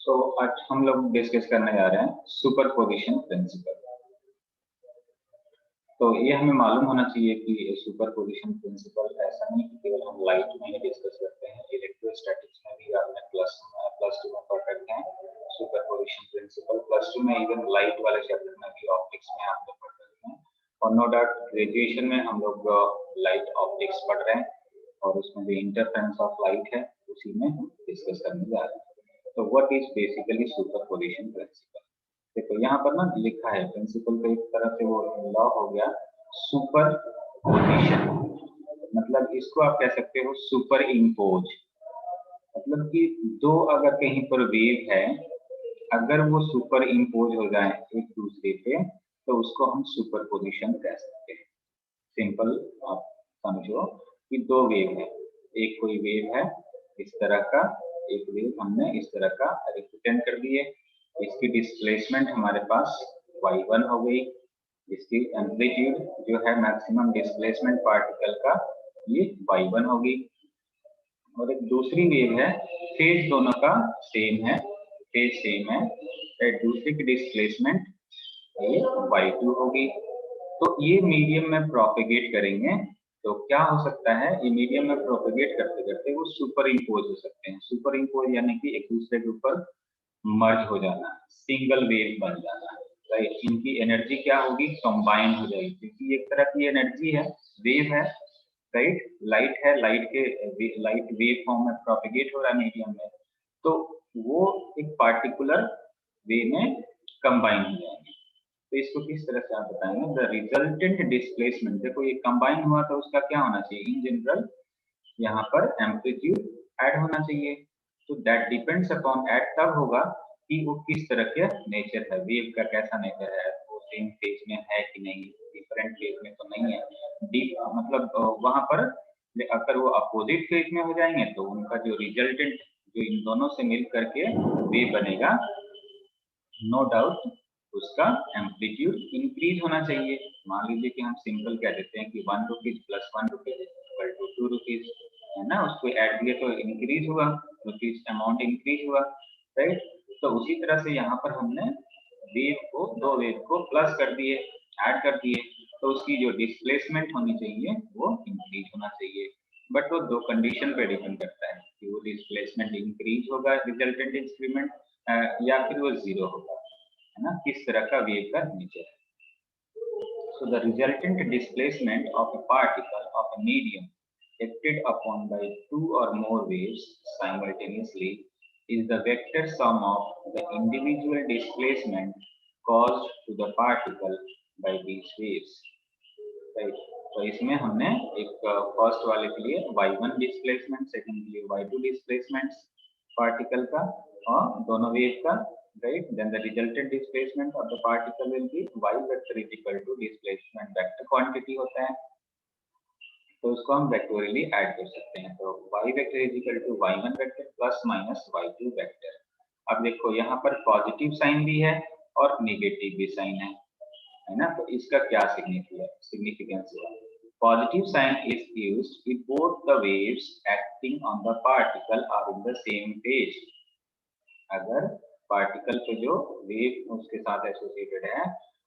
आज हम लोग डिस्कस करने जा रहे हैं सुपरपोजिशन प्रिंसिपल। तो ये हमें मालूम होना चाहिए कि सुपरपोजिशन प्रिंसिपल ऐसा नहीं कि केवल हम लाइट में ही डिस्कस करते हैं, इलेक्ट्रोस्टैटिक्स में भी आपने प्लस टू में पढ़ रखे हैं सुपरपोजिशन प्रिंसिपल। प्लस टू में इवन लाइट वाले चैप्टर में भी ऑप्टिक्स में आपने पढ़ रखे हैं, और नो डाउट ग्रेजुएशन में हम लोग लाइट ऑप्टिक्स पढ़ रहे हैं और उसमें भी इंटरफेरेंस ऑफ लाइट है, उसी में हम डिस्कस करने जा रहे हैं। तो what is basically superposition principle? देखो यहाँ पर ना लिखा है प्रिंसिपल तो एक तरह से वो लॉ हो गया सुपरपोजिशन, मतलब इसको आप कह सकते हो सुपर इम्पोज। मतलब कि दो अगर कहीं पर वेव है, अगर वो सुपर इम्पोज हो जाए एक दूसरे पे तो उसको हम सुपरपोजिशन कह सकते हैं। सिंपल आप समझो कि दो वेव है, एक कोई वेव है इस तरह का, एक वेव हमने इस तरह का रिप्रेजेंट कर दिए। इसकी डिस्प्लेसमेंट हमारे पास y1 हो गई, इसकी एम्पलीट्यूड जो है मैक्सिमम डिस्प्लेसमेंट पार्टिकल का ये y1 होगी। और एक दूसरी वेव है, फेज दोनों का सेम है, फेज सेम है, दूसरी की डिस्प्लेसमेंट ये y2 होगी। तो ये मीडियम में प्रोपेगेट करेंगे तो क्या हो सकता है, ये मीडियम में प्रोपेगेट करते करते वो सुपर इम्पोज हो सकते हैं। सुपर इम्पोज यानी कि एक दूसरे के ऊपर मर्ज हो जाना, सिंगल वेव बन जाना, राइट। इनकी एनर्जी क्या होगी, कंबाइन हो जाएगी, क्योंकि एक तरह की एनर्जी है, वेव है, राइट। लाइट है, लाइट वेव फॉर्म में प्रोपेगेट हो रहा है मीडियम में, तो वो एक पार्टिकुलर वे में कंबाइन हो जाएंगे। तो इसको किस तरह से आप बताएंगे, द रिजल्टेंट डिस्प्लेसमेंट। देखो ये कंबाइन हुआ तो उसका क्या होना चाहिए, इन जनरल यहाँ पर एम्पलीट्यूड ऐड होना चाहिए। तो दैट डिपेंड्स अपॉन, ऐड तब होगा कि वो किस तरह के नेचर है, वेव का कैसा नेचर है, वो सेम फेज में है कि नहीं, डिफरेंट फेज में तो नहीं है। डीप मतलब वहां पर अगर वो अपोजिट फेज में हो जाएंगे तो उनका जो रिजल्टेंट जो इन दोनों से मिल करके वेव बनेगा, नो डाउट उसका एम्पलीट्यूड इंक्रीज होना चाहिए। मान लीजिए कि हम सिंपल कह देते हैं कि 1 rupees plus 1 rupees equal to 2 rupees, है ना, उसको ऐड किए तो इंक्रीज हुआ, रुपीज अमाउंट इंक्रीज हुआ, राइट। तो उसी तरह से यहाँ पर हमने वेव को, दो वेव को प्लस कर दिए, ऐड कर दिए, तो उसकी जो डिस्प्लेसमेंट होनी चाहिए वो इंक्रीज होना चाहिए। बट वो दो कंडीशन पे डिपेंड करता है कि वो डिस्प्लेसमेंट इंक्रीज होगा, रिजल्टेंट इंक्रीमेंट, या फिर वो जीरो होगा, है ना, किस तरह का वेव का नेचर है। So the resultant displacement of a particle of a medium acted upon by two or more waves simultaneously is the vector sum of the individual displacement caused to the particle by these waves, right। तो इसमें हमने एक first वाले के लिए y1 displacement, second के लिए y2 displacement particle का और दोनों वेव का, right, then the resultant displacement of the particle will be y vector is equal to displacement vector quantity होता है, तो उसको हम वेक्टोरियली ऐड कर सकते हैं। तो y vector is equal to y1 vector plus minus y2 vector। अब देखो यहाँ पर पॉजिटिव साइन भी है और नेगेटिव भी साइन है ना, तो इसका क्या सिग्निफिकेंस हुआ। Positive sign is used if both the waves acting on the particle are in the same phase। अगर पार्टिकल पे जो वेव उसके साथ एसोसिएटेड है,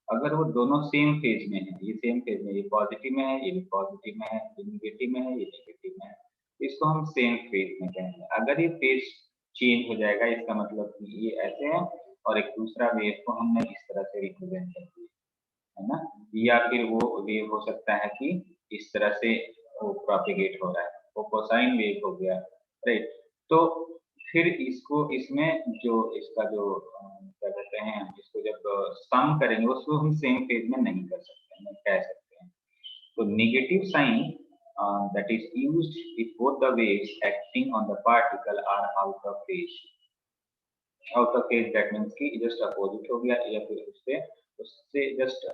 अगर वो दोनों सेम फेज में है, ये सेम फेज में, ये पॉजिटिव में है, ये भी पॉजिटिव में है, ये निगेटिव में है, ये नेगेटिव में है, इसको हम सेम फेज में कहेंगे। अगर ये फेज चेंज हो जाएगा, इसका मतलब कि ये ऐसे है और एक दूसरा वेव को हमने इस तरह से रिप्रेजेंट कर दिया, है ना, या फिर वो वेव हो सकता है कि इस तरह से वो प्रोपेगेट हो रहा है, वो कोसाइन वेव हो गया, राइट। तो फिर इसको, इसमें जो इसका जो क्या कहते हैं, इसको जब सम करेंगे उसको हम सेम फेज में नहीं कर सकते, हम कह सकते हैं। तो negative sign that is used if both the waves acting on the particle are out of phase। out of phase that means कि just opposite हो गया या फिर उससे just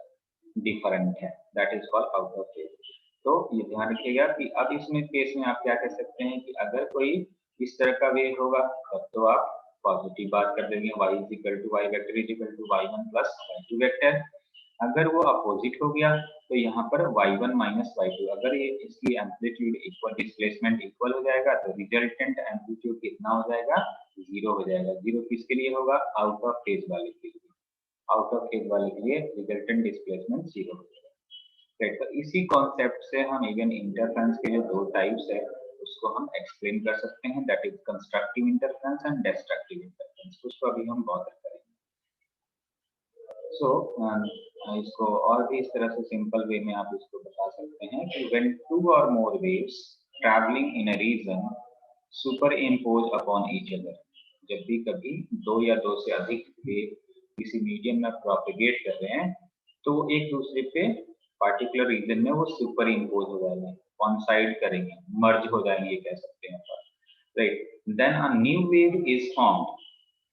डिफरेंट है, that is called out of phase. तो ये ध्यान रखिएगा कि अब इसमें केस में आप क्या कह सकते हैं कि अगर कोई इस तरह का वेव होगा तब तो आप पॉजिटिव बात कर देंगे, y is equal to y vector is equal to y1 plus y2 vector. अगर वो अपोजिट हो गया तो यहाँ पर y1 माइनस y2, अगर ये इसकी एम्पलीट्यूड इक्वल, डिस्प्लेसमेंट इक्वल हो जाएगा तो रिजल्टेंट एम्पलीट्यूड कितना हो जाएगा, जीरो हो जाएगा। जीरो किसके लिए होगा? आउट ऑफ फेज वाले के लिए। आउट ऑफ फेज वाले के लिए रिजल्टेंट डिस्प्लेसमेंट जीरो हो जाएगा। राइट, तो इसी कॉन्सेप्ट से हम इवन इंटरफेरेंस के जो दो टाइप्स है उसको हम एक्सप्लेन कर सकते हैं, that is constructive interference and destructive interference. उसको अभी हम बॉदर करेंगे। सो इसको और भी इस तरह से सिंपल वे में आप इसको बता सकते हैं कि व्हेन टू और more waves travelling in a region superimpose upon each other, जब भी कभी दो या दो से अधिक वेव किसी मीडियम में प्रोपेगेट कर रहे हैं तो एक दूसरे पे पार्टिकुलर रीजन में वो सुपर इम्पोज हो जाएंगे, कॉन्साइड करेंगे, मर्ज हो जाएंगे कह सकते हैं। Right, then a new wave is formed,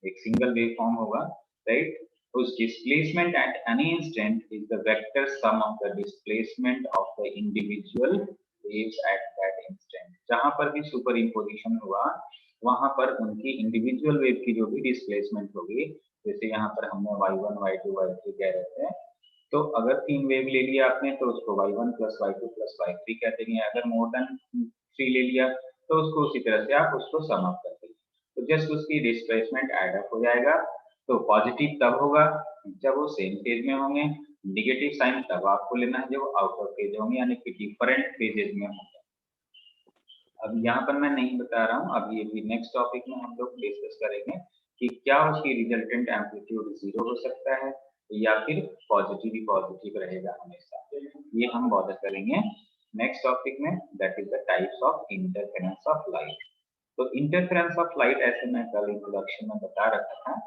एक सिंगल वेव फॉर्म होगा। Right, whose displacement at any instant is the vector sum of the displacement of the individual waves at that instant। जहां पर भी सुपर इम्पोजिशन हुआ वहां पर उनकी individual wave की जो भी डिस्प्लेसमेंट होगी, जैसे यहाँ पर हमने y1 y2 y3 कह रहे थे, तो अगर तीन वेव ले लिया आपने तो उसको y1 plus y2 plus y3 कहते हैं। अगर मोर देन 3 ले लिया तो उसको उसी तरह से आप उसको सम अप करते हैं, तो जस्ट उसकी डिस्प्लेसमेंट ऐड अप हो जाएगा। तो पॉजिटिव तब होगा जब वो सेम फेज में होंगे, नेगेटिव साइन तब आपको लेना है जब वो आउट ऑफ फेज होंगे, यानी कि डिफरेंट फेजेस में होंगे। अब यहाँ पर मैं नहीं बता रहा हूँ, अभी नेक्स्ट टॉपिक में हम लोग डिस्कस करेंगे कि क्या उसकी रिजल्टेंट एम्पलीट्यूड जीरो हो सकता है या फिर पॉजिटिव ही पॉजिटिव रहेगा हमेशा, ये हम बॉदर करेंगे नेक्स्ट टॉपिक में, that is the types of interference of light. तो इंटरफेरेंस ऑफ लाइट ऐसे मैं कल इंट्रोडक्शन में बता रखा था।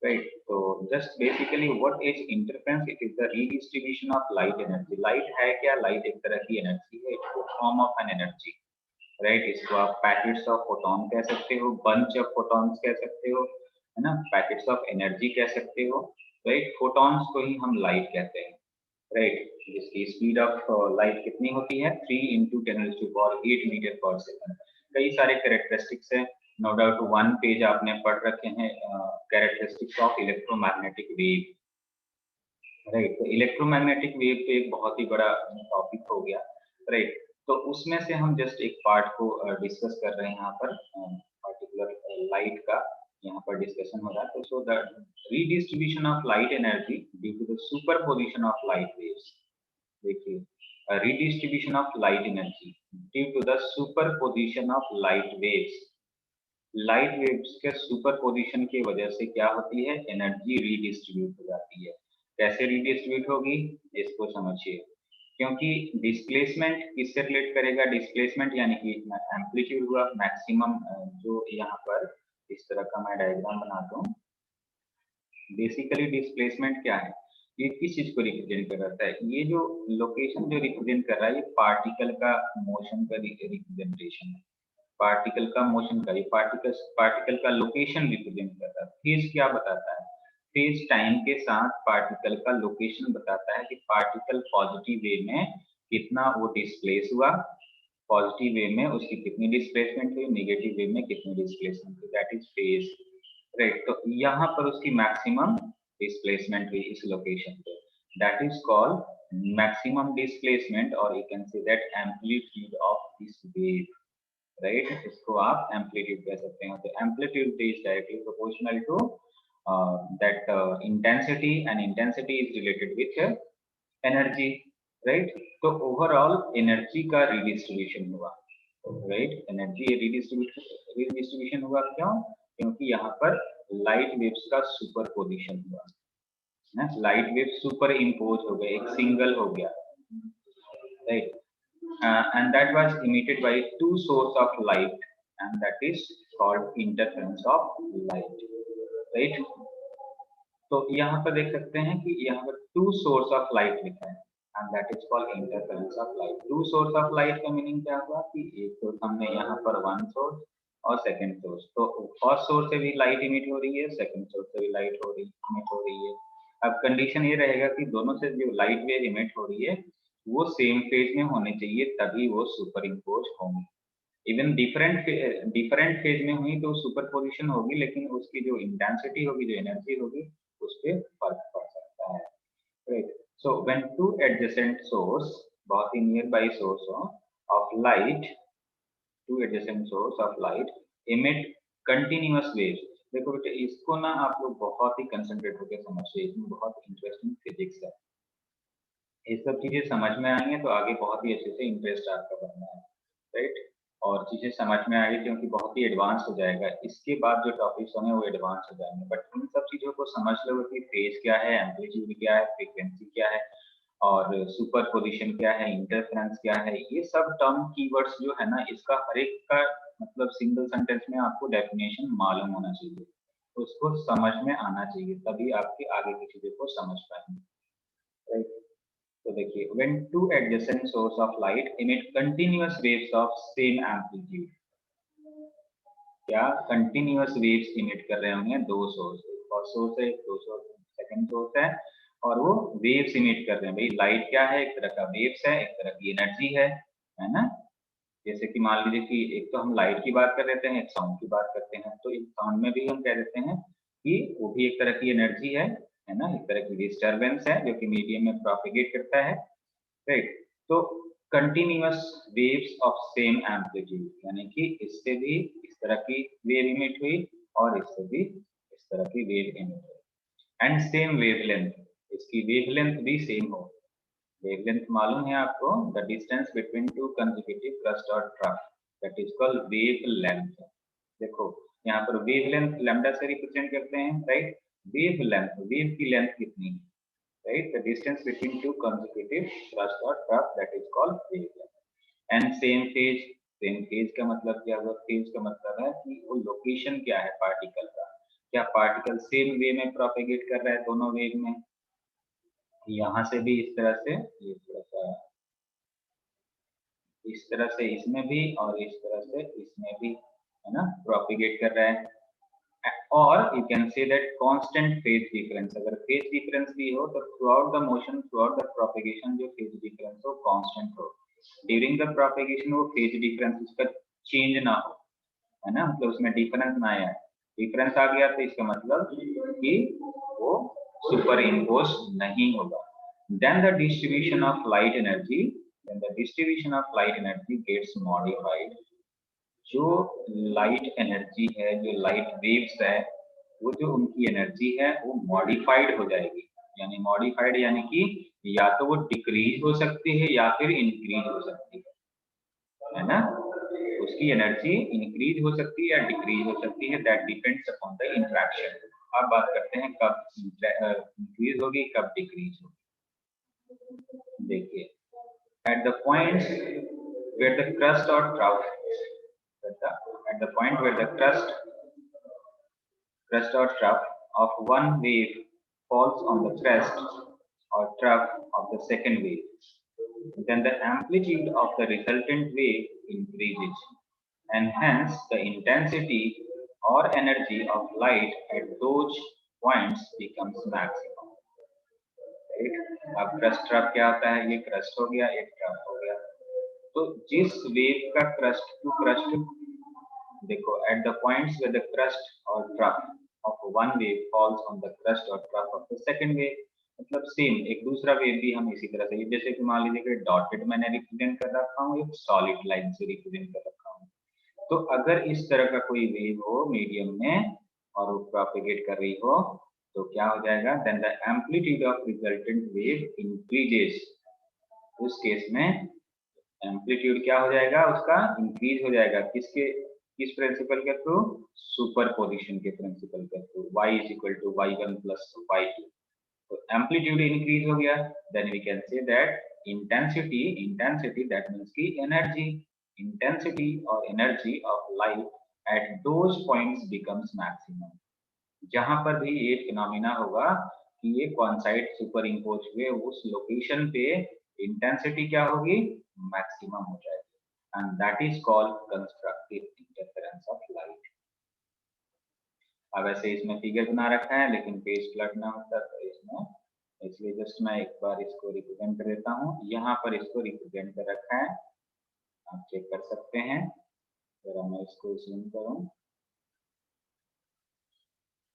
Right. So just basically what is interference? It is the redistribution of light energy. Light है क्या? Light एक तरह की एनर्जी है, it's a form of an energy. Right? इसको आप पैकेट्स ऑफ फोटोन कह सकते हो, बंच ऑफ फोटॉन्स कह सकते हो, है ना, पैकेट्स ऑफ एनर्जी कह सकते हो। राइट, फोटॉन्स को ही हम लाइट कहते हैं। राइट, जिसकी स्पीड ऑफ लाइट कितनी होती है? 3 × 10⁸ मीटर पर सेकंड। कई सारे कैरेक्टरिस्टिक्स है, नो डाउट वन पेज आपने पढ़ रखे हैं characteristics of electromagnetic wave. Right, तो इलेक्ट्रोमैग्नेटिक वेव तो एक बहुत ही बड़ा टॉपिक हो गया। राइट, तो उसमें से हम जस्ट एक पार्ट को डिस्कस कर रहे हैं यहाँ पर, पार्टिकुलर लाइट का यहाँ पर डिस्कशन हो रहा है। तो so the redistribution of light energy due to the superposition of light waves. देखिए, redistribution of light energy due to the superposition of light waves। Light waves के सुपरपोजिशन की वजह से क्या होती है? एनर्जी रीडिस्ट्रीब्यूट हो जाती है। कैसे रीडिस्ट्रीब्यूट होगी इसको समझिए, क्योंकि डिस्प्लेसमेंट किससे रिलेट करेगा? डिस्प्लेसमेंट यानी कि एम्पलीट्यूड हुआ मैक्सिमम, जो यहाँ पर इस तरह का मैं डायग्राम बनाता हूँ। बेसिकली डिस्प्लेसमेंट क्या है? ये किस चीज को रिप्रेजेंट कर रहा है? ये जो लोकेशन जो रिप्रेजेंट कर रहा है, ये पार्टिकल का मोशन का रिप्रेजेंटेशन है। पार्टिकल का मोशन का, ये पार्टिकल का लोकेशन रिप्रेजेंट करता है। फेज क्या बताता है? फेज टाइम के साथ पार्टिकल का लोकेशन बताता है कि पार्टिकल पॉजिटिव वे में कितना वो डिस्प्लेस हुआ, पॉजिटिव वे में उसकी कितनी डिस्प्लेसमेंट हुई, नेगेटिव वे में कितनी डिस्प्लेसमेंट हुई, दैट इज फेज। राइट, तो यहाँ पर उसकी मैक्सिमम डिस्प्लेसमेंट हुई इस लोकेशन पे, that is called maximum displacement, और you can say that amplitude of this wave. Right, इसको आप एम्पलीट्यूड कह सकते हैं। तो amplitude is directly proportional to that intensity, and intensity is related with energy. Right, तो ओवरऑल एनर्जी का redistribution हुआ। राइट, एनर्जी रीडिस्ट्रीब्यूशन हुआ क्यों? क्योंकि यहाँ पर लाइट वेव्स का सुपरपोजिशन हुआ, लाइट वेव सुपर इम्पोज हो गए, एक सिंगल हो गया। Right, and that was emitted by two source of light, and that is called interference of light। right, तो यहाँ पर देख सकते हैं कि यहाँ पर two source of light लिखा है, and that is called interference of light। two source of light का मीनिंग क्या हुआ कि एक तो हमने यहाँ पर one source और सेकंड सोर्स, तो फर्स्ट सोर्स से भी लाइट इमिट हो रही है, सेकंड सोर्स से भी लाइट इमिट हो रही है। अब कंडीशन ये रहेगा कि दोनों से जो लाइट वेव इमिट हो रही है वो सेम फेज में होने चाहिए, तभी वो सुपर इम्पोज होंगी। इवन डिफरेंट फेज में हुई तो सुपरपोजिशन होगी, लेकिन उसकी जो इंटेंसिटी होगी, जो एनर्जी होगी, उस पर फर्क पड़ सकता है। Right, so when two adjacent source, बहुत ही nearby source of light, two adjacent source of light emit continuous waves। देखो बेटे, इसको ना आप लोग बहुत ही कंसंट्रेट होकर समझिए, इसमें बहुत इंटरेस्टिंग फिजिक्स है। ये सब चीजें समझ में आएंगे तो आगे बहुत ही अच्छे से इंटरेस्ट आपका बनना है, राइट। और चीजें समझ में आएगी क्योंकि बहुत ही एडवांस हो जाएगा, इसके बाद जो टॉपिक्स होंगे वो एडवांस हो जाएंगे। बट इन सब चीजों को समझ लो कि फेज क्या है, एम्पलीट्यूड क्या है, फ्रीक्वेंसी क्या है, और सुपर पोजिशन क्या है, इंटरफेरेंस क्या है, ये सब टर्म कीवर्ड्स जो है ना, इसका हर एक का मतलब सिंगल सेंटेंस में आपको डेफिनेशन मालूम होना चाहिए, तो उसको समझ में आना चाहिए, तभी आपके आगे की चीजों को समझ पाएंगे, राइट। तो देखिए, when two adjacent source of light emit continuous waves of same amplitude, क्या कंटिन्यूअस वेव्स इमिट कर रहे होंगे दो सोर्स, फर्स्ट सोर्स है, दो सोर्स, सेकंड सोर्स है, और वो वेव्स इमिट कर रहे हैं। भाई लाइट क्या है, एक तरह का वेव्स है, एक तरह की एनर्जी है ना। जैसे कि मान लीजिए कि एक तो हम लाइट की बात कर लेते हैं, एक साउंड की बात करते हैं, तो एक साउंड में भी हम कह देते हैं कि वो भी एक तरह की एनर्जी है ना, एक तरह की डिस्टरबेंस है जो कि मीडियम में प्रोपिगेट करता है, राइट। तो continuous waves of same amplitude, यानी कि इससे भी इस तरह की वेव इमिट हुई और इससे भी इस तरह की वेव इमिट हुई, एंड सेम वेवलेंथ, इसकी वेवलेंथ भी सेम हो। वेवलेंथ मालूम है आपको, the distance between two consecutive crest और trough, that is called wavelength. देखो यहाँ पर वेवलेंथ लैम्डा से रिप्रेजेंट करते हैं, राइट। वेवलेंथ, वेव की लेंथ कितनी है, right? The distance between two consecutive thrust or trough, that is called wavelength. And same phase का मतलब क्या हुआ? phase का मतलब है कि वो लोकेशन क्या है पार्टिकल का, क्या पार्टिकल सेम वे में प्रोपेगेट कर रहा है दोनों वेव में, यहाँ से भी इस तरह से, इस तरह से इसमें भी, और इस तरह से इसमें भी, है ना, प्रोपेगेट कर रहा है। और you can say that constant phase difference, अगर फेज डिफरेंस भी हो तो through out the motion, through out the propagation जो फेज डिफरेंस हो कांस्टेंट हो, ड्यूरिंग द प्रोपेगेशन वो फेज डिफरेंस उसका चेंज ना हो, है ना, मतलब उसमें डिफरेंस ना आए। डिफरेंस आ गया तो इसका मतलब कि वो सुपर इम्पोज नहीं होगा। Then the distribution of light energy, then the distribution of light energy gets modified, जो लाइट एनर्जी है, जो लाइट वेव्स है, वो जो उनकी एनर्जी है वो मॉडिफाइड हो जाएगी। यानी मॉडिफाइड यानी कि या तो वो डिक्रीज हो सकती है या फिर इंक्रीज हो सकती है ना, उसकी एनर्जी इंक्रीज हो सकती है या डिक्रीज हो सकती है, that depends upon the interaction. अब बात करते हैं कब इंक्रीज होगी कब डिक्रीज होगी। देखिए, at the points where the crest और trough, at the point where the crust or trough of one wave falls on the crest or trough of the second wave, then the amplitude of the resultant wave increases, and hence the intensity or energy of light at those points becomes maximum, right? अब crust trough क्या होता है, ये crust हो गया, एक trough हो गया, तो जिस वेव का क्रस्ट टू क्रस्ट, देखो at the points where the crest और trough of one wave falls on the crest और trough of the second wave, मतलब सेम एक दूसरा वेव भी हम इसी तरह से, जैसे कि मान लीजिए कि डॉटेड मैंने रिप्रेजेंट कर रखा हूँ, एक सॉलिड लाइन से रिप्रेजेंट कर रखा हूँ, तो अगर इस तरह का कोई वेव हो मीडियम में और वो प्रोपेगेट कर रही हो तो क्या हो जाएगा, then the amplitude of resultant wave increases, उस केस में एम्पलीट्यूड क्या हो जाएगा, उसका इंक्रीज हो जाएगा, किस प्रिंसिपल के थ्रू, सुपरपोजिशन के प्रिंसिपल के through, y is equal to y1 plus y2, तो एम्पलीट्यूड इंक्रीज हो गया, then we can say that intensity that means की एनर्जी, इंटेंसिटी और energy of light at those points becomes maximum. जहां पर भी ये फिनोमिना होगा कि ये कॉन्साइड सुपर इम्पोज हुए, उस लोकेशन पे इंटेंसिटी क्या होगी, मैक्सिमम हो जाएगी, and that is called constructive interference of light. अब ऐसे इसमें फिगर बना रखा है लेकिन पेज फ्लड ना होता तो इसमें, इसलिए जस्ट मैं एक बार इसको रिप्रेजेंट कर देता हूँ, यहाँ पर इसको रिप्रेजेंट कर रखा है, आप चेक कर सकते हैं, जरा मैं इसको जूम करूँ,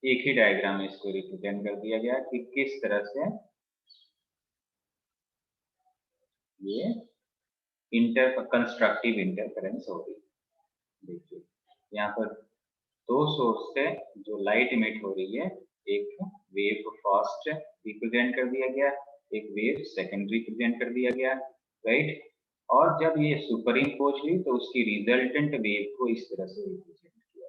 एक ही डायग्राम में इसको रिप्रेजेंट कर दिया गया कि किस तरह से ये कंस्ट्रक्टिव इंटरफेरेंस होगी। देखिए यहाँ पर दो सोर्स से जो लाइट इमिट हो रही है, एक वेव फर्स्ट रिप्रेजेंट कर दिया गया, एक वेव सेकंड रिप्रेजेंट कर दिया गया, राइट। और जब ये सुपर इम्पोज हुई तो उसकी रिजल्टेंट वेव को इस तरह से रिप्रेजेंट किया।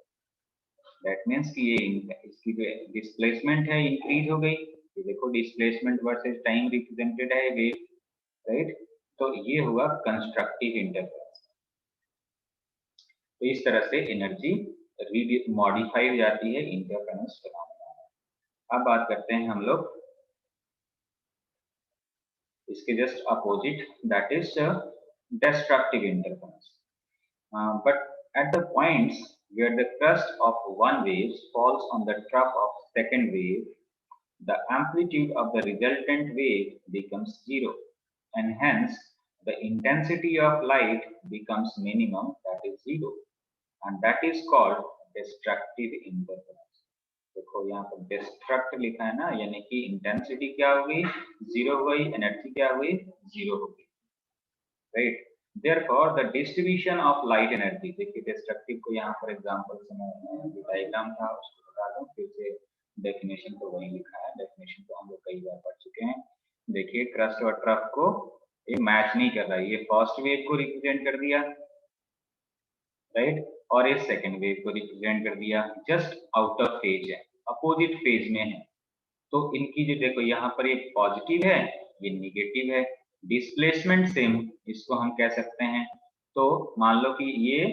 दैट मीन्स कि ये इसकी डिस्प्लेसमेंट है इंक्रीज हो गई, ये देखो डिस्प्लेसमेंट वर्सेस टाइम रिप्रेजेंटेड है वेव, राइट। तो ये हुआ कंस्ट्रक्टिव इंटरफेरेंस। तो इस तरह से एनर्जी मॉडिफाई हो जाती है इंटरफेरेंस फिनोमेना। अब बात करते हैं हम लोग इसके just opposite, that is destructive interference. But at the points where the crust of one wave falls on the trough of second wave, the amplitude of the resultant wave becomes zero, and hence the intensity of light becomes minimum, that is zero, and that is called destructive interference. देखो यहाँ पर destruct लिखा है ना, यानी कि intensity क्या हो गई, जीरो हो गई, एनर्जी क्या हो गई, जीरो हो गई, right. Therefore, the distribution of light energy, देखिए डिस्ट्रक्टिव को यहाँ पर एग्जांपल से मैं जो डायग्राम था उसको बता दूं, फिर से डेफिनेशन तो वही लिखा है, डेफिनेशन तो हम लोग कई बार पढ़ चुके हैं। देखिए क्रस्ट और ट्रफ को ये मैच नहीं कर रहा है, ये फर्स्ट वेव को रिप्रेजेंट कर दिया, राइट, और ये सेकंड वेव को रिप्रेजेंट कर दिया, जस्ट आउट ऑफ फेज है, अपोजिट फेज में है। तो इनकी जो देखो यहाँ पर ये पॉजिटिव है, ये निगेटिव है, डिस्प्लेसमेंट सेम इसको हम कह सकते हैं। तो मान लो कि ये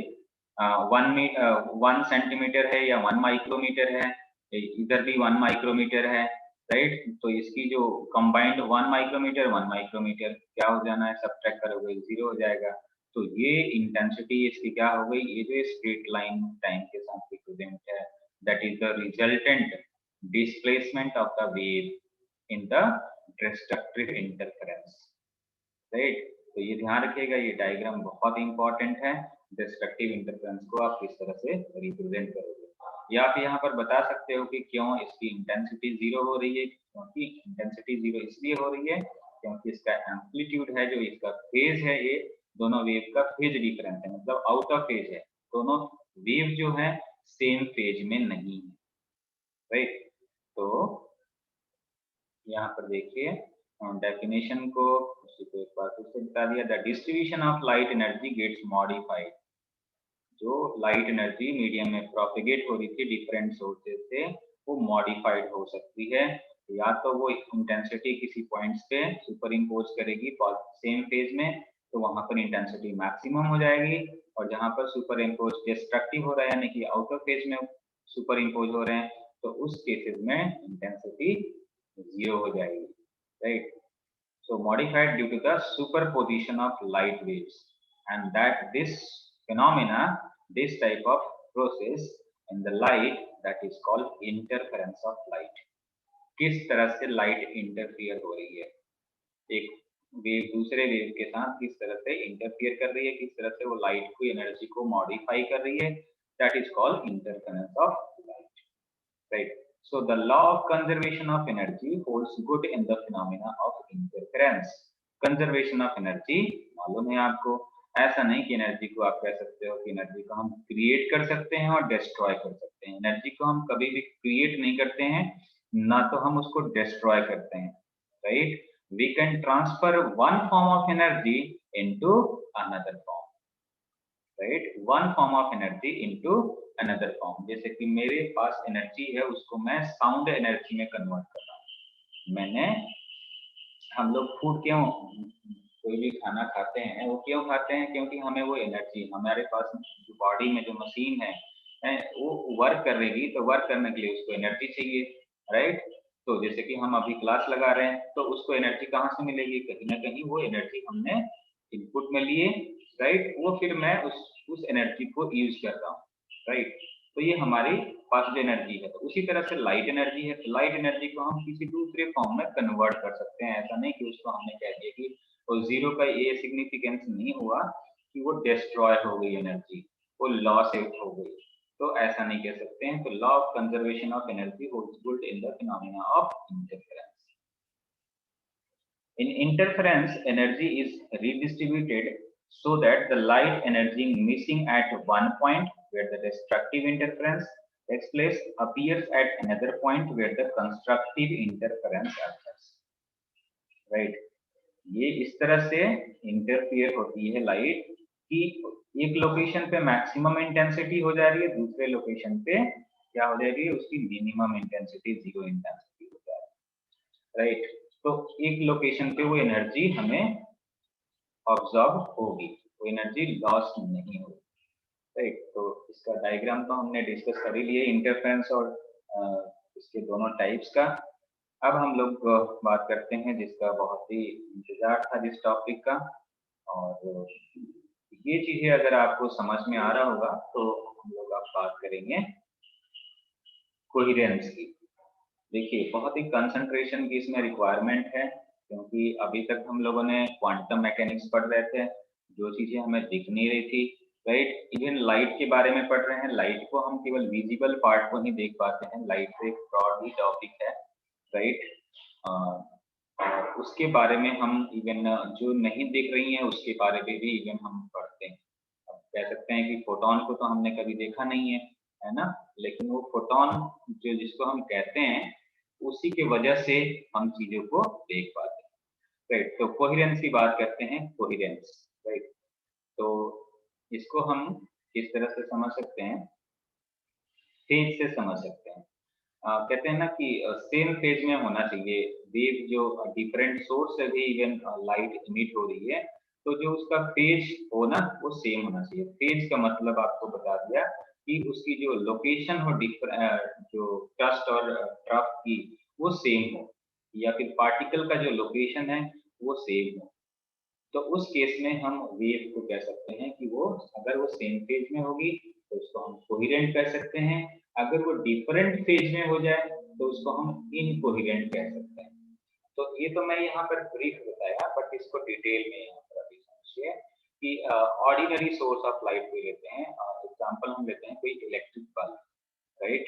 1 सेंटीमीटर है या 1 माइक्रोमीटर है, इधर भी 1 माइक्रोमीटर है, राइट। तो इसकी जो कंबाइंड 1 माइक्रोमीटर क्या हो जाना है, सब्ट्रैक्ट करोगे 0 हो जाएगा। तो ये इंटेंसिटी इसकी क्या हो गई, ये जो स्ट्रेट लाइन टाइम के साथ रिप्रेजेंट है, that is the resultant displacement of the wave in the destructive interference, right। तो ये ध्यान रखिएगा, ये डायग्राम बहुत इंपॉर्टेंट है। डिस्ट्रक्टिव इंटरफेरेंस को आप किस तरह से रिप्रेजेंट करोगे, या आप यहाँ पर बता सकते हो कि क्यों इसकी इंटेंसिटी जीरो हो रही है, क्योंकि इंटेंसिटी जीरो इसलिए हो रही है क्योंकि इसका एम्पलीट्यूड है, जो इसका फेज है, ये दोनों वेव का फेज डिफरेंस है, मतलब आउट ऑफ फेज है, दोनों वेव जो है सेम फेज में नहीं है, राइट। तो यहाँ पर देखिए डेफिनेशन को उसी को एक बार फिर से बता दिया, the distribution of light energy gets modified. जो लाइट एनर्जी मीडियम में प्रोपेगेट हो रही थी डिफरेंट सोर्सेज से, वो मॉडिफाइड हो सकती है, या तो वो इंटेंसिटी किसी पॉइंट्स पे सुपर इम्पोज करेगी सेम फेज में, तो वहां पर इंटेंसिटी मैक्सिमम हो जाएगी, और जहां पर सुपर इम्पोज डिस्ट्रक्टिव हो रहा है यानी कि आउट ऑफ फेज में सुपर इम्पोज हो रहे हैं, तो उस केसेस में इंटेंसिटी जीरो हो जाएगी, right. So modified due to the superposition of light waves, and that this phenomena, this type of process in the light, that is called interference of light। किस तरह से लाइट इंटरफियर हो रही है, एक wave दूसरे वेव के साथ किस तरह से इंटरफियर कर रही है, किस तरह से वो लाइट को एनर्जी को मॉडिफाई कर रही है, that is called interference of light, right। So the law of conservation of energy holds good in the phenomena of interference। Conservation of energy मालूम है आपको, ऐसा नहीं कि एनर्जी को आप कह सकते हो कि एनर्जी को हम क्रिएट कर सकते हैं और डिस्ट्रॉय कर सकते हैं। एनर्जी को हम कभी भी क्रिएट नहीं करते हैं, ना तो हम उसको डिस्ट्रॉय करते हैं, right. We can transfer one form of energy into another form, right, one form of energy into another form. जैसे कि मेरे पास एनर्जी है, उसको मैं साउंड एनर्जी में कन्वर्ट कर रहा हूँ। मैंने, हम लोग फूड क्यों, कोई भी खाना खाते हैं वो क्यों खाते हैं, क्योंकि हमें वो एनर्जी, हमारे पास जो बॉडी में जो मशीन है वो वर्क कर रही, तो वर्क करने के लिए उसको एनर्जी चाहिए, राइट। तो जैसे कि हम अभी क्लास लगा रहे हैं, तो उसको एनर्जी कहाँ से मिलेगी, कहीं ना कहीं वो एनर्जी हमने इनपुट में लिए, राइट, वो फिर मैं उस एनर्जी को यूज कर रहा हूँ, राइट। तो ये हमारी पास जो एनर्जी है, तो उसी तरह से लाइट एनर्जी है, तो लाइट एनर्जी को हम किसी दूसरे फॉर्म में कन्वर्ट कर सकते हैं। ऐसा नहीं कि उसको हमने कह दिया कि वो जीरो का ये सिग्निफिकेंस नहीं हुआ कि वो डिस्ट्रॉय हो गई एनर्जी, वो लॉस हो गई, तो ऐसा नहीं कह सकते हैं। तो law of conservation of energy holds good in the phenomena of interference. In interference, energy is redistributed so that the light energy missing at one point where the destructive interference takes place appears at another point where the constructive interference occurs, right? ये इस तरह से interfere होती है light कि एक location पे maximum intensity हो जा रही है, दूसरे लोकेशन पे क्या हो जाएगी, उसकी मिनिमम इंटेंसिटी, जीरो इंटेंसिटी हो जा रही है, राइट? तो एक लोकेशन पे वो एनर्जी हमें ऑब्जॉर्ब होगी, वो एनर्जी लॉस नहीं होगी, राइट? तो इसका डायग्राम तो हमने डिस्कस कर ही लिया इंटरफेरेंस और इसके दोनों टाइप्स का। अब हम लोग बात करते हैं जिसका बहुत ही इंतजार था जिस टॉपिक का, और ये चीजें अगर आपको समझ में आ रहा होगा तो हम लोग अब बात करेंगे कोहेरेंस की। देखिए बहुत ही कंसंट्रेशन की इसमें रिक्वायरमेंट है, क्योंकि अभी तक हम लोगों ने क्वांटम मैकेनिक्स पढ़ रहे थे, जो चीजें हमें दिख नहीं रही थी, राइट? इवन लाइट के बारे में पढ़ रहे हैं, लाइट को हम केवल विजिबल पार्ट को ही देख पाते हैं, लाइट तो एक ब्रॉड ही टॉपिक है, राइट? उसके बारे में हम इवन जो नहीं दिख रही हैं उसके बारे में भी इवन हम पढ़ते हैं। अब कह सकते हैं कि फोटोन को तो हमने कभी देखा नहीं है ना, लेकिन वो फोटोन जो जिसको हम कहते हैं उसी के वजह से हम चीजों को देख पाते हैं, राइट? तो कोहेरेंस की बात करते हैं, कोहेरेंस, राइट? तो इसको हम किस तरह से समझ सकते हैं, फेज से समझ सकते हैं। कहते हैं ना कि सेम फेज में होना चाहिए वेव, जो डिफरेंट सोर्स से भी इवन लाइट इमिट हो रही है, तो जो उसका फेज हो ना वो सेम होना चाहिए। फेज का मतलब आपको बता दिया कि उसकी जो लोकेशन हो जो क्रस्ट और ट्रफ की वो सेम हो, या फिर पार्टिकल का जो लोकेशन है वो सेम हो, तो उस केस में हम वेव को कह सकते हैं कि वो अगर वो सेम फेज में होगी तो उसको हम कोहेरेंट कह सकते हैं, अगर वो डिफरेंट फेज में हो जाए तो उसको हम इनकोहेरेंट कह सकते हैं। तो ये तो मैं यहाँ पर ब्रीफ बताया, बट इसको डिटेल में यहाँ पर अभी समझिए कि ऑर्डिनरी सोर्स ऑफ लाइट को लेते हैं। एग्जांपल हम लेते हैं कोई इलेक्ट्रिक बल्ब, राइट?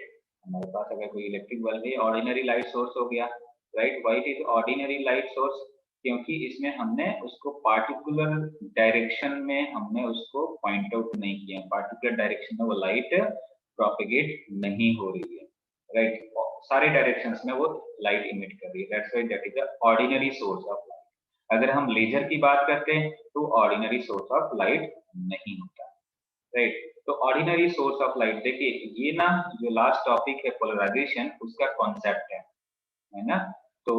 हमारे पास अगर कोई इलेक्ट्रिक बल्ब है, ऑर्डिनरी लाइट सोर्स हो गया, right? Why it is ordinary light source? क्योंकि इसमें हमने उसको पार्टिकुलर डायरेक्शन में हमने उसको पॉइंट आउट नहीं किया, पार्टिकुलर डायरेक्शन में वो लाइट प्रोपेगेट नहीं हो रही है, राइट? सारे डायरेक्शंस में वो लाइट इमिट कर रही है, that's why that is the ordinary source of light. अगर हम लेजर की बात करते हैं तो ऑर्डिनरी सोर्स ऑफ लाइट नहीं होता, राइट? तो ऑर्डिनरी सोर्स ऑफ लाइट, देखिए ये ना जो लास्ट टॉपिक है पोलराइजेशन, उसका कॉन्सेप्ट है ना? तो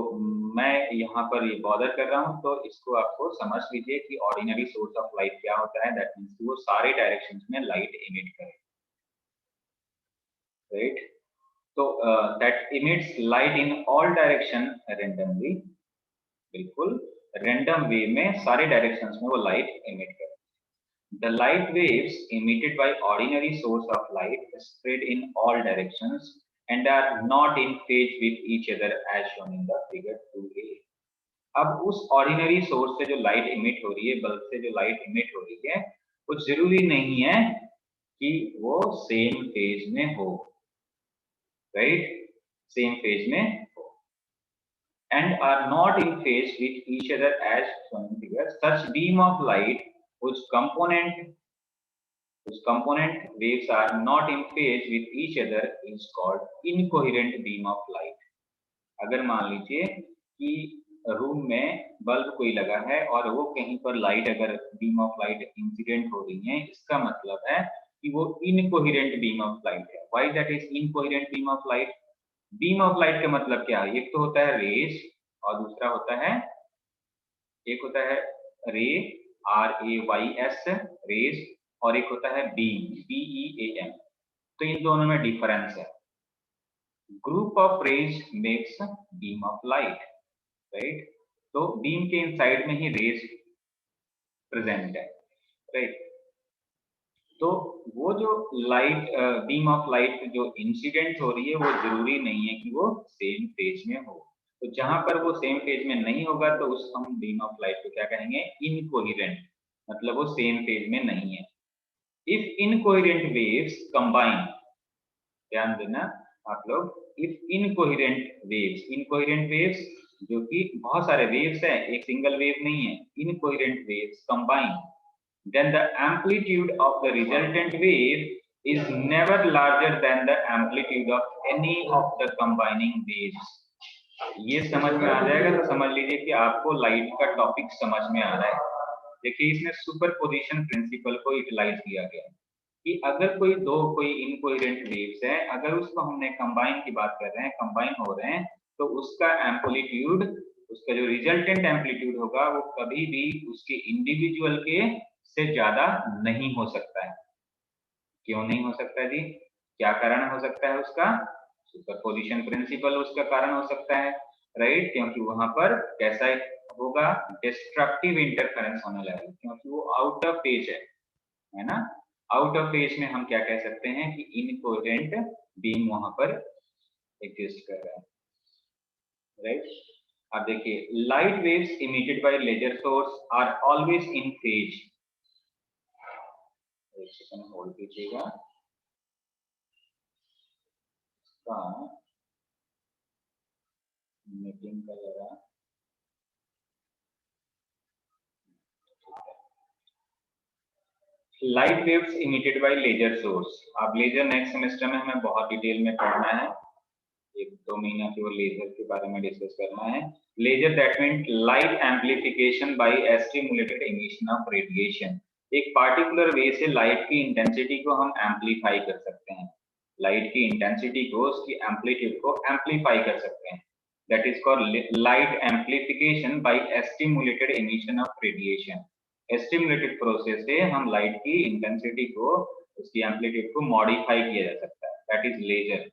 मैं यहाँ पर ये बॉदर कर रहा हूँ, तो इसको आपको समझ लीजिए कि ऑर्डिनरी सोर्स ऑफ लाइट क्या होता है। दैट मीन्स वो सारे डायरेक्शंस में लाइट इमिट करे, राइट? तो that emits light in all direction randomly, बिल्कुल रैंडम वे में सारे डायरेक्शंस में वो लाइट इमिट करे। The light waves emitted by ordinary source of light spread in all directions and are not in phase with each other as shown in the figure 2a. अब उस ordinary source से जो light emit हो रही है, bulb से जो light emit हो रही है, वो जरूरी नहीं है कि वो सेम फेज में हो, राइट? सेम फेज में हो, and are not in phase with each other as shown in figure. Such beam of light whose component waves are not in phase with each other is called incoherent beam of light. अगर मान लीजिए कि room में bulb कोई लगा है और वो कहीं पर लाइट, अगर बीम ऑफ लाइट इंसिडेंट हो रही है, इसका मतलब है कि वो इनकोहेरेंट बीम ऑफ लाइट है। Why that is incoherent beam of light? Beam of light का मतलब क्या है? एक तो होता है रेज और दूसरा होता है, एक होता है रे, RAYS, रेज, और एक होता है बीम, BEAM। तो इन दोनों में डिफरेंस है। Group of rays makes beam of light, right? तो बीम के इनसाइड में ही रेज प्रेजेंट है, राइट? तो वो जो लाइट बीम ऑफ लाइट जो इंसिडेंट हो रही है वो जरूरी नहीं है कि वो सेम फेज में हो। तो जहां पर वो सेम फेज में नहीं होगा तो उस हम बीम ऑफ लाइट को क्या कहेंगे? इनकोहेरेंट, मतलब वो सेम फेज में नहीं है। इफ इनकोहेरेंट वेव्स कंबाइन, ध्यान देना आप लोग, इफ इनकोहेरेंट वेव्स जो कि बहुत सारे वेव्स है, एक सिंगल वेव नहीं है, incoherent waves combine, then the amplitude of the resultant wave is never larger than the amplitude of any of the combining waves. ये समझ में आ जाएगा तो समझ लीजिए कि आपको लाइट का टॉपिक समझ में आ रहा है। देखिए इसमें सुपरपोजिशन प्रिंसिपल को यूटिलाइज किया गया है कि अगर कोई इनकोहेरेंट वेव्स है, अगर उसको हमने कंबाइन की बात कर रहे हैं, कंबाइन हो रहे हैं, तो उसका एम्पलीट्यूड, उसका जो रिजल्टेंट एम्पलीट्यूड होगा वो कभी भी उसके इंडिविजुअल के से ज्यादा नहीं हो सकता है। क्यों नहीं हो सकता जी? क्या कारण हो सकता है उसका? सुपरपोजिशन प्रिंसिपल उसका कारण हो सकता है, राइट? क्योंकि वहां पर कैसा होगा? डिस्ट्रक्टिव इंटरफेरेंस होने लगेगा, क्योंकि वो आउट ऑफ फेज है ना? आउट ऑफ फेज में हम क्या कह सकते हैं कि इनकोहेरेंट बीम वहां पर एग्जिस्ट कर रहा है, राइट? अब देखिए, light waves emitted by laser source are always in phase. एक सेकंड होल्ड कीजिएगा। मीटिंग का जरा light waves emitted by laser source. अब लेजर नेक्स्ट सेमेस्टर में हमें बहुत डिटेल में पढ़ना है, 1-2 महीना केवल लेजर के बारे में डिस्कस करना है। Laser that mean light amplification by stimulated emission of radiation. एक पार्टिकुलर वे से लाइट की इंटेंसिटी को हम एम्पलीफाई कर सकते हैं, लाइट की इंटेंसिटी को, उसकी एम्पलीट्यूड को एम्पलीफाई कर सकते हैं। That is called light amplification by stimulated emission of radiation. Stimulated process से हम लाइट की इंटेंसिटी को, उसकी एम्पलीट्यूड को मॉडिफाई किया जा सकता है, दैट इज लेजर।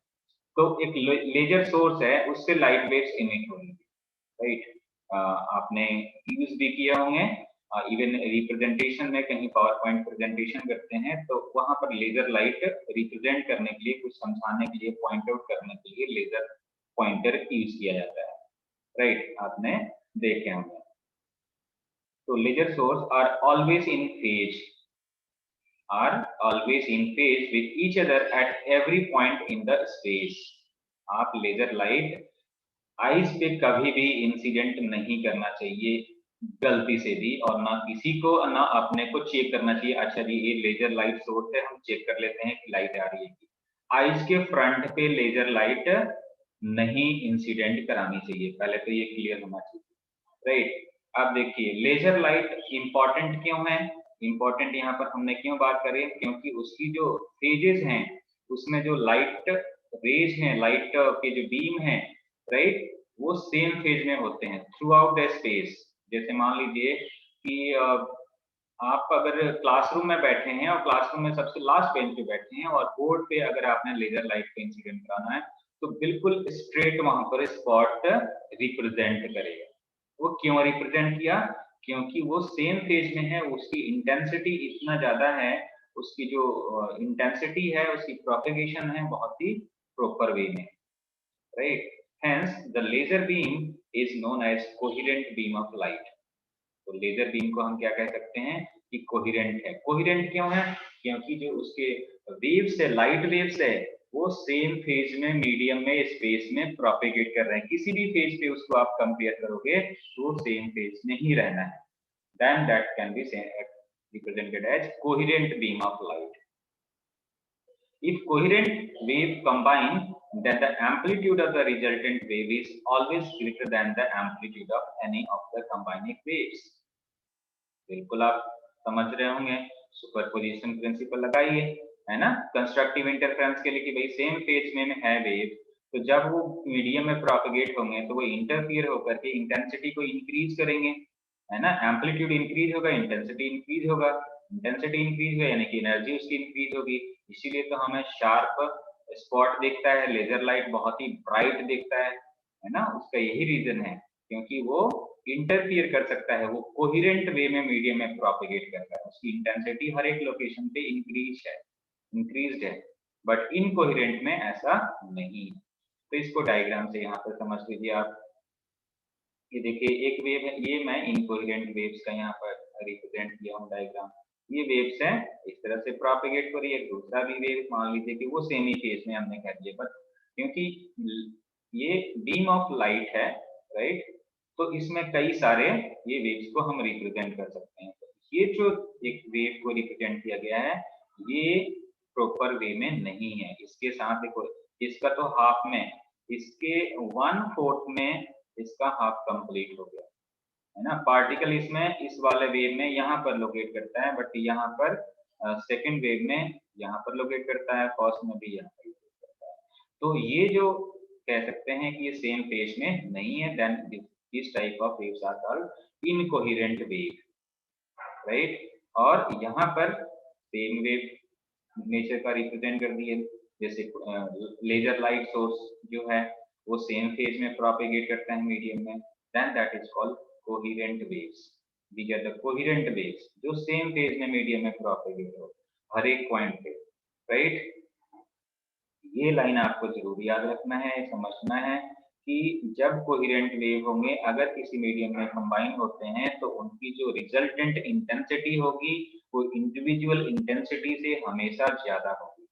तो एक लेजर सोर्स है, उससे लाइट वेव्स इमिट होंगी, राइट? आपने यूज भी किए होंगे, इवन रिप्रेजेंटेशन में कहीं पावर पॉइंट प्रेजेंटेशन करते हैं तो वहां पर लेजर लाइट रिप्रेजेंट करने के लिए, कुछ समझाने के लिए, पॉइंट आउट करने के लिए लेजर पॉइंटर यूज किया जाता है, राइट? आपने देखे होंगे। तो laser source are always in phase, with each other at every point in the space. आप लेजर लाइट आइस पे कभी भी इंसिडेंट नहीं करना चाहिए गलती से भी, और ना किसी को, ना अपने को चेक करना चाहिए। अच्छा जी, ये लेजर लाइट सोर्स है, हम चेक कर लेते हैं कि लाइट आ रही है। आइस के फ्रंट पे लेजर लाइट नहीं इंसिडेंट करानी चाहिए, पहले तो ये क्लियर होना चाहिए, राइट? अब देखिए, लेजर लाइट इंपॉर्टेंट क्यों है? इंपॉर्टेंट यहाँ पर हमने क्यों बात करी? क्योंकि उसकी जो फेजेस हैं, उसमें जो लाइट रेज हैं, लाइट के जो बीम हैं, राइट, वो सेम फेज में होते हैं थ्रू आउट द स्पेस। जैसे मान लीजिए कि आप अगर क्लासरूम में बैठे हैं और क्लासरूम में सबसे लास्ट बेंच पे बैठे हैं और बोर्ड पे अगर आपने लेजर लाइट का इंसिडेंट कराना है तो बिल्कुल स्ट्रेट वहां पर स्पॉट रिप्रेजेंट करेगा। वो क्यों रिप्रेजेंट किया? क्योंकि वो सेम फेज में है, उसकी इंटेंसिटी इतना ज्यादा है, उसकी जो इंटेंसिटी है, उसकी प्रोपेगेशन है बहुत ही प्रॉपर वे में, right? Hence, the laser beam is known as coherent beam of light. तो लेजर बीम को हम क्या कह सकते हैं कि कोहेरेंट है। कोहेरेंट क्यों है? क्योंकि जो उसके वेव्स है, लाइट वेव्स है, वो सेम फेज में, मीडियम में, स्पेस में प्रोपेगेट कर रहे हैं। किसी भी फेज पे उसको आप कंपेयर करोगे तो सेम फेज में ही रहना है। Then that can be represented as coherent beam of light. If coherent wave combine, then the amplitude of the resultant wave is always greater than the amplitude of any of the combining waves. बिल्कुल आप समझ रहे होंगे, superposition principle लगाइए, है ना? Constructive interference के लिए कि भाई सेम फेज में है वेव, तो जब वो मीडियम में प्रोपेगेट होंगे तो वो इंटरफियर होकर के इंटेंसिटी को इंक्रीज करेंगे, है ना? एम्पलीट्यूड इंक्रीज होगा, इंटेंसिटी इंक्रीज होगा, इंटेंसिटी इंक्रीज हो यानी कि एनर्जी उसकी इंक्रीज होगी। इसीलिए तो हमें शार्प स्पॉट दिखता है, लेजर लाइट बहुत ही ब्राइट दिखता है ना? उसका यही रीजन है, क्योंकि वो इंटरफियर कर सकता है, वो कोहेरेंट वे में मीडियम में प्रोपेगेट करता है, उसकी इंटेंसिटी हर एक लोकेशन पे इंक्रीज्ड है, बट इनकोहेरेंट में ऐसा नहीं। तो इसको डायग्राम से यहाँ पर समझ लीजिए आप। ये देखिए एक वेव है, ये मैं इनकोहेरेंट वेव्स का यहाँ पर रिप्रेजेंट किया हूँ डायग्राम। ये वेव्स है, इस तरह से प्रोपेगेट हो रही है। दूसरा भी वेव मान लीजिए कि वो सेमी फेज में हमने कर दिया, बट क्योंकि ये बीम ऑफ लाइट है, राइट, तो इसमें कई सारे ये वेव्स को हम रिप्रेजेंट कर सकते हैं। तो ये जो एक वेव को रिप्रेजेंट किया गया है, ये प्रॉपर वे में नहीं है। इसके साथ देखो, इसका तो हाफ में, इसके 1/4 में इसका हाफ कंप्लीट हो गया, है ना। पार्टिकल इसमें इस वाले वेव में यहाँ पर लोकेट करता है, बट यहाँ पर सेकंड वेव में यहाँ पर लोकेट करता है, फर्स्ट में भी यहाँ पर लोकेट करता है। तो ये जो कह सकते हैं कि ये सेम फेज में नहीं है, then this type of waves are called incoherent wave, right. और यहाँ पर सेम वेव नेचर का रिप्रेजेंट कर दिए, जैसे लेजर लाइट सोर्स जो है वो सेम फेज में प्रोपेगेट करता है मीडियम में, then that is called coherent waves. These are the coherent waves जो सेम फेज में मीडियम में प्रोपेगेट हो हर एक पॉइंट पे, राइट। ये लाइन आपको जरूर याद रखना है, समझना है कि जब कोहेरेंट वेव होंगे अगर किसी मीडियम में कंबाइन होते हैं तो उनकी जो रिजल्टेंट इंटेंसिटी होगी वो इंडिविजुअल इंटेंसिटी से हमेशा ज्यादा होगी।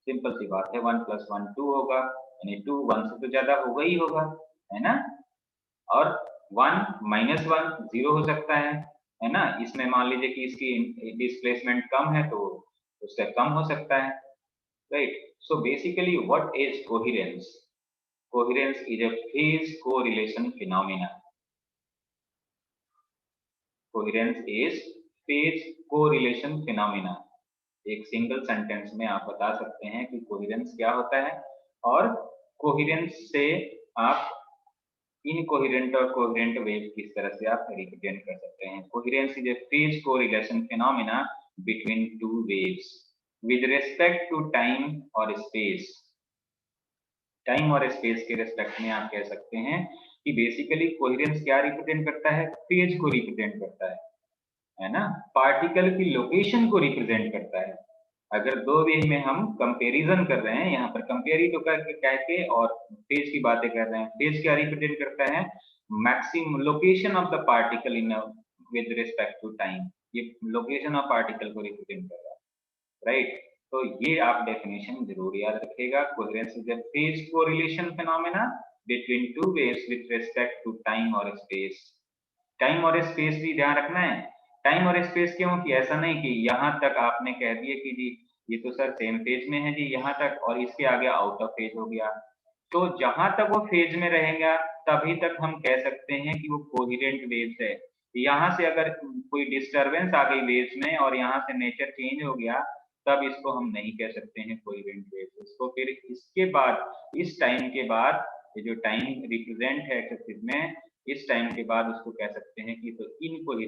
सिंपल सी बात है, 1 + 1 2 होगा, यानी 2 1 से तो ज्यादा होगा ही होगा, है ना। और 1 - 1 0 हो सकता है ना। इसमें मान लीजिए कि इसकी डिस्प्लेसमेंट कम है तो उससे कम हो सकता है, right? So basically, what is coherence? Coherence is a phase correlation phenomena. Coherence is phase correlation phenomena. एक सिंगल सेंटेंस में आप बता सकते हैं कि कोहेरेंस क्या होता है, और कोहेरेंस से आप इनकोहेरेंट और कोहेरेंट वेव किस तरह से आप रिप्रेजेंट कर सकते हैं। Coherence is a phase correlation phenomena between two waves with respect to time और स्पेस। टाइम और स्पेस के रिस्पेक्ट में आप कह सकते हैं कि बेसिकली कोहेरेंस क्या रिप्रेजेंट करता है, फेज को रिप्रेजेंट करता है ना। पार्टिकल की लोकेशन को रिप्रेजेंट करता है। अगर दो वेव में हम कंपैरिजन कर रहे हैं, यहाँ पर कंपेयर ही तो कह के और फेज की बातें कर रहे हैं। फेज क्या रिप्रेजेंट करता है, maximum location of the particle in with respect to time. ये लोकेशन ऑफ पार्टिकल को रिप्रेजेंट कर रहा है, राइट। तो ये आप डेफिनेशन जरूर याद रखिएगा। Coherence is a phase correlation phenomena between two waves with respect to time और स्पेस। टाइम और स्पेस भी ध्यान रखना है। टाइम और स्पेस क्यों, कि ऐसा नहीं कि यहाँ तक आपने कह दिए कि जी ये तो सर सेम फेज में है जी यहाँ तक, और इसके आगे आउट ऑफ फेज हो गया। तो जहां तक वो फेज में रहेगा तभी तक हम कह सकते हैं कि वो कोहेरेंट वेव्स है। यहाँ से अगर कोई डिस्टरबेंस आ गई वेव्स में और यहाँ से नेचर चेंज हो गया, तब इसको हम नहीं कह सकते हैं कोहेरेंट वेव्स। इसको फिर इसके बाद, इस टाइम के बाद, ये जो टाइम रिप्रेजेंट है एक्सेसिव में, इस टाइम के बाद उसको कह सकते हैं कि तो इनकोहेरेंट